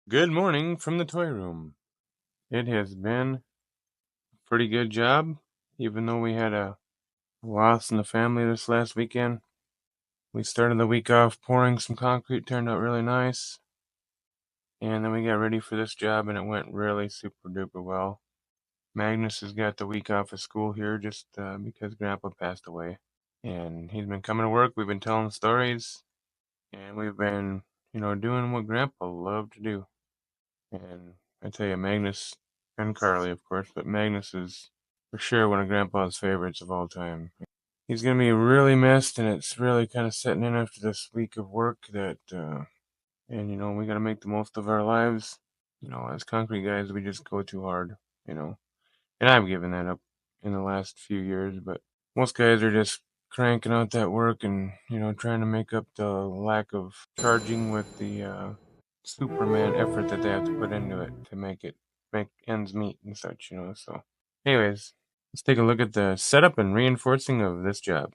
Good morning from the toy room. It has been a pretty good job, even though we had a loss in the family this last weekend. We started the week off pouring some concrete, turned out really nice. And then we got ready for this job and it went really super duper well. Magnus has got the week off of school here just because Grandpa passed away. And he's been coming to work, we've been telling stories, and we've been, doing what Grandpa loved to do. And I tell you, Magnus and Carly, of course, but Magnus is for sure one of Grandpa's favorites of all time. He's gonna be really missed, and it's really kind of setting in after this week of work and we gotta make the most of our lives. As concrete guys, we just go too hard, you know, and I've given that up in the last few years, but most guys are just cranking out that work and trying to make up the lack of charging with the Superman effort that they have to put into it to make ends meet and such. So anyways, let's take a look at the setup and reinforcing of this job.